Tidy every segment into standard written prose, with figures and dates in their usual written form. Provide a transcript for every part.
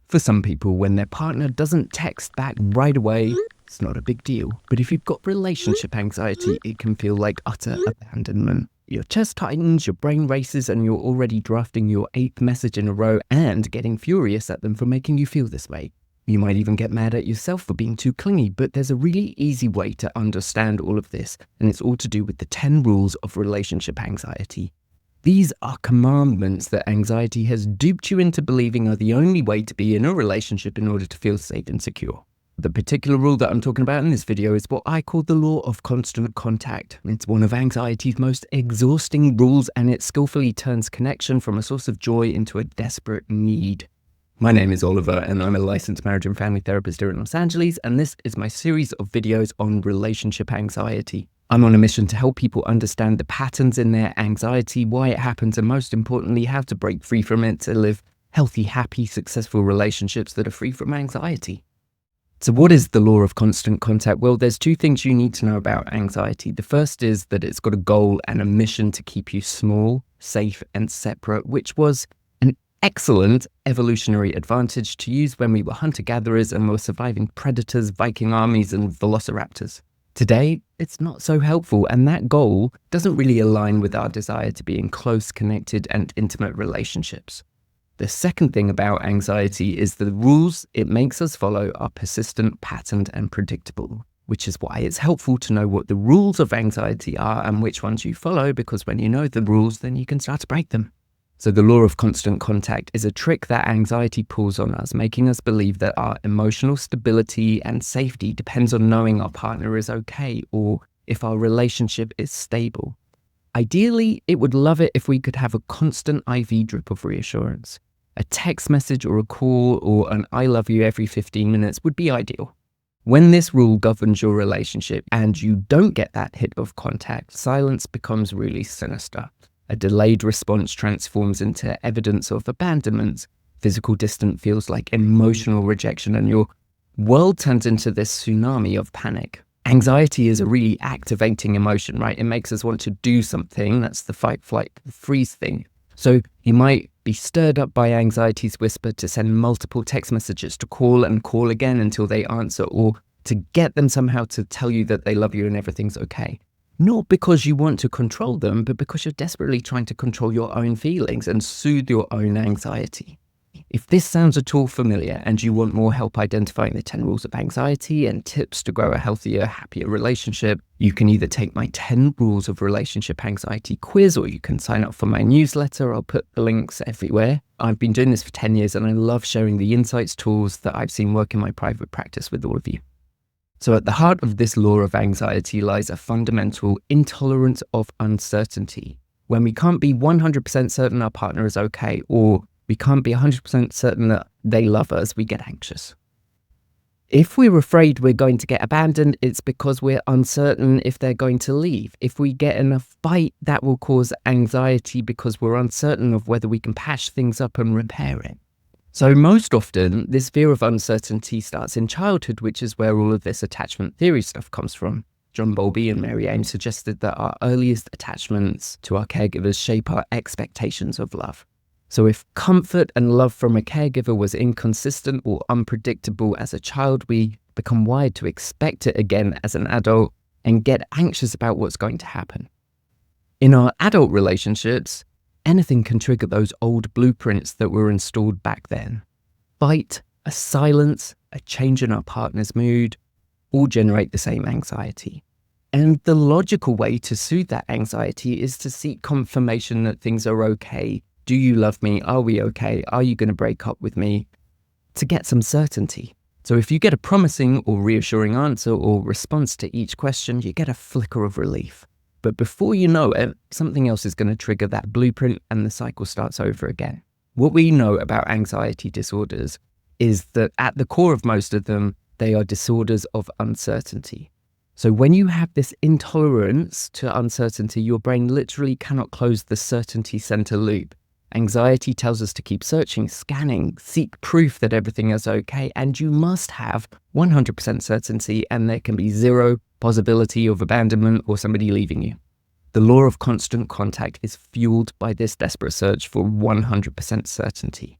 For some people, when their partner doesn't text back right away, it's not a big deal. But if you've got relationship anxiety, it can feel like utter abandonment. Your chest tightens, your brain races, and you're already drafting your 8th message in a row and getting furious at them for making you feel this way. You might even get mad at yourself for being too clingy, but there's a really easy way to understand all of this, and it's all to do with the 10 rules of relationship anxiety. These are commandments that anxiety has duped you into believing are the only way to be in a relationship in order to feel safe and secure. The particular rule that I'm talking about in this video is what I call the law of constant contact. It's one of anxiety's most exhausting rules, and it skillfully turns connection from a source of joy into a desperate need. My name is Oliver, and I'm a licensed marriage and family therapist here in Los Angeles, and this is my series of videos on relationship anxiety. I'm on a mission to help people understand the patterns in their anxiety, why it happens, and most importantly, how to break free from it to live healthy, happy, successful relationships that are free from anxiety. So what is the law of constant contact? Well, there's 2 things you need to know about anxiety. The first is that it's got a goal and a mission to keep you small, safe, and separate, which was an excellent evolutionary advantage to use when we were hunter-gatherers and were surviving predators, Viking armies, and velociraptors. Today, it's not so helpful, and that goal doesn't really align with our desire to be in close, connected, and intimate relationships. The second thing about anxiety is the rules it makes us follow are persistent, patterned, and predictable, which is why it's helpful to know what the rules of anxiety are and which ones you follow, because when you know the rules, then you can start to break them. So the law of constant contact is a trick that anxiety pulls on us, making us believe that our emotional stability and safety depends on knowing our partner is okay or if our relationship is stable. Ideally, it would love it if we could have a constant IV drip of reassurance. A text message or a call or an I love you every 15 minutes would be ideal. When this rule governs your relationship and you don't get that hit of contact, silence becomes really sinister. A delayed response transforms into evidence of abandonment. Physical distance feels like emotional rejection, and your world turns into this tsunami of panic. Anxiety is a really activating emotion, right? It makes us want to do something. That's the fight, flight, freeze thing. So you might be stirred up by anxiety's whisper to send multiple text messages, to call and call again until they answer, or to get them somehow to tell you that they love you and everything's okay. Not because you want to control them, but because you're desperately trying to control your own feelings and soothe your own anxiety. If this sounds at all familiar and you want more help identifying the 10 rules of anxiety and tips to grow a healthier, happier relationship, you can either take my 10 rules of relationship anxiety quiz, or you can sign up for my newsletter. I'll put the links everywhere. I've been doing this for 10 years and I love sharing the insights, tools that I've seen work in my private practice with all of you. So at the heart of this law of anxiety lies a fundamental intolerance of uncertainty. When we can't be 100% certain our partner is okay, or we can't be 100% certain that they love us, we get anxious. If we're afraid we're going to get abandoned, it's because we're uncertain if they're going to leave. If we get in a fight, that will cause anxiety because we're uncertain of whether we can patch things up and repair it. So most often, this fear of uncertainty starts in childhood, which is where all of this attachment theory stuff comes from. John Bowlby and Mary Ames suggested that our earliest attachments to our caregivers shape our expectations of love. So if comfort and love from a caregiver was inconsistent or unpredictable as a child, we become wired to expect it again as an adult and get anxious about what's going to happen. In our adult relationships, anything can trigger those old blueprints that were installed back then. Fight, a silence, a change in our partner's mood, all generate the same anxiety. And the logical way to soothe that anxiety is to seek confirmation that things are okay. Do you love me? Are we okay? Are you going to break up with me? To get some certainty. So if you get a promising or reassuring answer or response to each question, you get a flicker of relief. But before you know it, something else is going to trigger that blueprint and the cycle starts over again. What we know about anxiety disorders is that at the core of most of them, they are disorders of uncertainty. So when you have this intolerance to uncertainty, your brain literally cannot close the certainty center loop. Anxiety tells us to keep searching, scanning, seek proof that everything is okay, and you must have 100% certainty, and there can be zero possibility of abandonment or somebody leaving you. The law of constant contact is fueled by this desperate search for 100% certainty.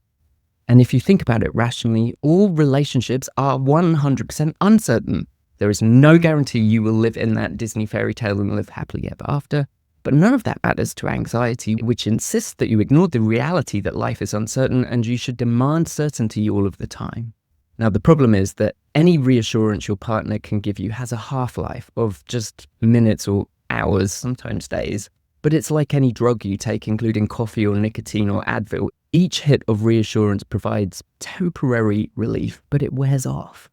And if you think about it rationally, all relationships are 100% uncertain. There is no guarantee you will live in that Disney fairy tale and live happily ever after. But none of that matters to anxiety, which insists that you ignore the reality that life is uncertain and you should demand certainty all of the time. Now, the problem is that any reassurance your partner can give you has a half-life of just minutes or hours, sometimes days. But it's like any drug you take, including coffee or nicotine or Advil. Each hit of reassurance provides temporary relief, but it wears off.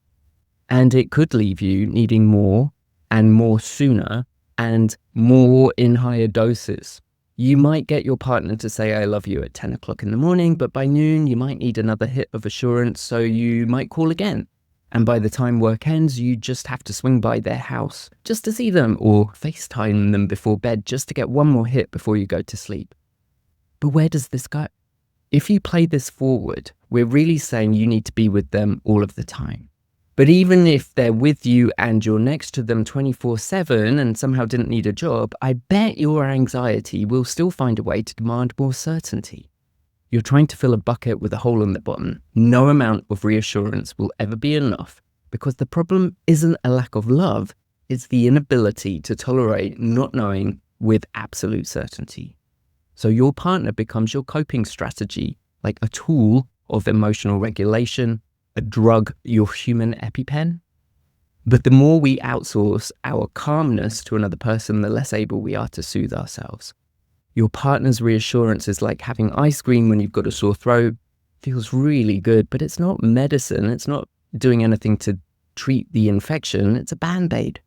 And it could leave you needing more and more sooner and more in higher doses. You might get your partner to say, I love you at 10 o'clock in the morning, but by noon, you might need another hit of assurance, so you might call again. And by the time work ends, you just have to swing by their house just to see them or FaceTime them before bed just to get one more hit before you go to sleep. But where does this go? If you play this forward, we're really saying you need to be with them all of the time. But even if they're with you and you're next to them 24/7 and somehow didn't need a job, I bet your anxiety will still find a way to demand more certainty. You're trying to fill a bucket with a hole in the bottom. No amount of reassurance will ever be enough because the problem isn't a lack of love, it's the inability to tolerate not knowing with absolute certainty. So your partner becomes your coping strategy, like a tool of emotional regulation, a drug, your human EpiPen. But the more we outsource our calmness to another person, the less able we are to soothe ourselves. Your partner's reassurance is like having ice cream when you've got a sore throat. Feels really good, but it's not medicine. It's not doing anything to treat the infection. It's a Band-Aid.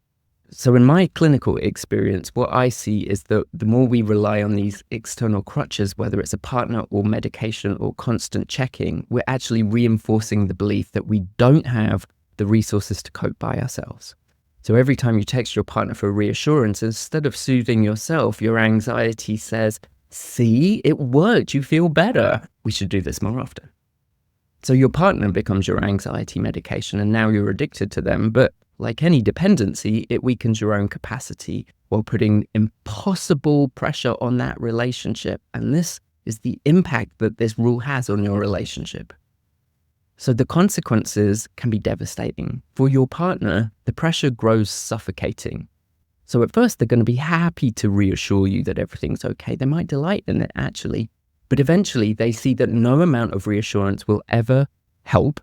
So in my clinical experience, what I see is that the more we rely on these external crutches, whether it's a partner or medication or constant checking, we're actually reinforcing the belief that we don't have the resources to cope by ourselves. So every time you text your partner for reassurance, instead of soothing yourself, your anxiety says, see, it worked, you feel better. We should do this more often. So your partner becomes your anxiety medication and now you're addicted to them. But like any dependency, it weakens your own capacity while putting impossible pressure on that relationship. And this is the impact that this rule has on your relationship. So the consequences can be devastating. For your partner, the pressure grows suffocating. So at first, they're going to be happy to reassure you that everything's okay. They might delight in it, actually. But eventually, they see that no amount of reassurance will ever help.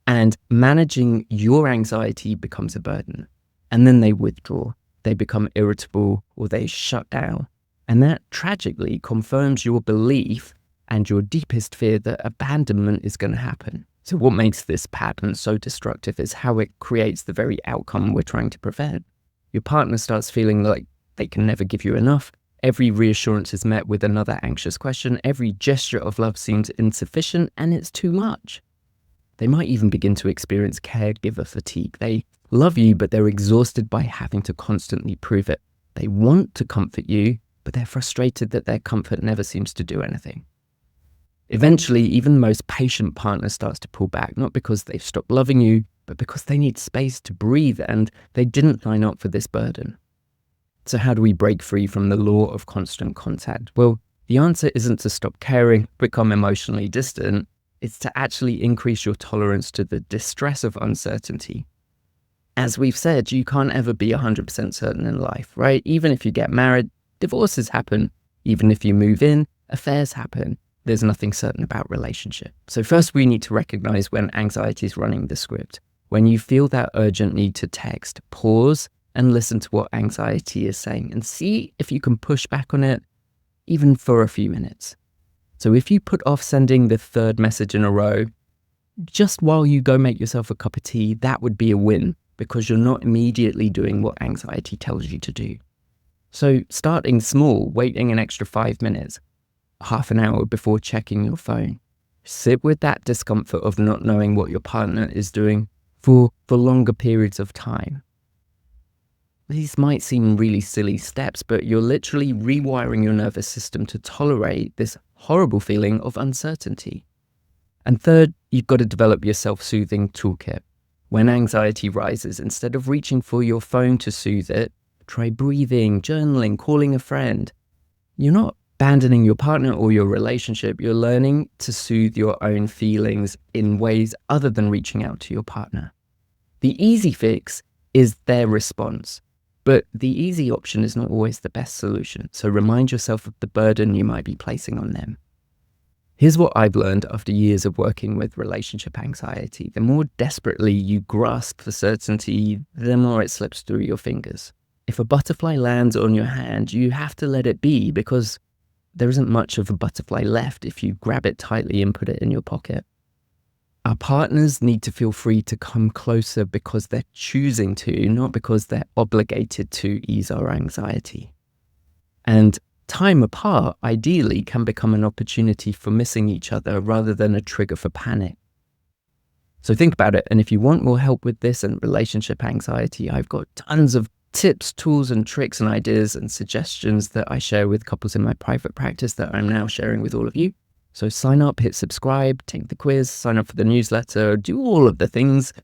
And managing your anxiety becomes a burden. And then they withdraw. They become irritable or they shut down. And that tragically confirms your belief and your deepest fear that abandonment is going to happen. So what makes this pattern so destructive is how it creates the very outcome we're trying to prevent. Your partner starts feeling like they can never give you enough. Every reassurance is met with another anxious question. Every gesture of love seems insufficient and it's too much. They might even begin to experience caregiver fatigue. They love you, but they're exhausted by having to constantly prove it. They want to comfort you, but they're frustrated that their comfort never seems to do anything. Eventually, even the most patient partner starts to pull back, not because they've stopped loving you, but because they need space to breathe and they didn't sign up for this burden. So how do we break free from the law of constant contact? Well, the answer isn't to stop caring, become emotionally distant. It's to actually increase your tolerance to the distress of uncertainty. As we've said, you can't ever be 100% certain in life, right? Even if you get married, divorces happen. Even if you move in, affairs happen. There's nothing certain about relationship. So first we need to recognize when anxiety is running the script. When you feel that urgent need to text, pause and listen to what anxiety is saying and see if you can push back on it, even for a few minutes. So if you put off sending the third message in a row, just while you go make yourself a cup of tea, that would be a win because you're not immediately doing what anxiety tells you to do. So starting small, waiting an extra 5 minutes, half an hour before checking your phone. Sit with that discomfort of not knowing what your partner is doing for longer periods of time. These might seem really silly steps, but you're literally rewiring your nervous system to tolerate this horrible feeling of uncertainty. And third, you've got to develop your self-soothing toolkit. When anxiety rises, instead of reaching for your phone to soothe it, try breathing, journaling, calling a friend. You're not abandoning your partner or your relationship, you're learning to soothe your own feelings in ways other than reaching out to your partner. The easy fix is their response, but the easy option is not always the best solution. So remind yourself of the burden you might be placing on them. Here's what I've learned after years of working with relationship anxiety. The more desperately you grasp for certainty, the more it slips through your fingers. If a butterfly lands on your hand, you have to let it be, because there isn't much of a butterfly left if you grab it tightly and put it in your pocket. Our partners need to feel free to come closer because they're choosing to, not because they're obligated to ease our anxiety. And time apart, ideally, can become an opportunity for missing each other rather than a trigger for panic. So think about it. And if you want more help with this and relationship anxiety, I've got tons of tips, tools, and tricks and ideas and suggestions that I share with couples in my private practice that I'm now sharing with all of you. So sign up, hit subscribe, take the quiz, sign up for the newsletter, do all of the things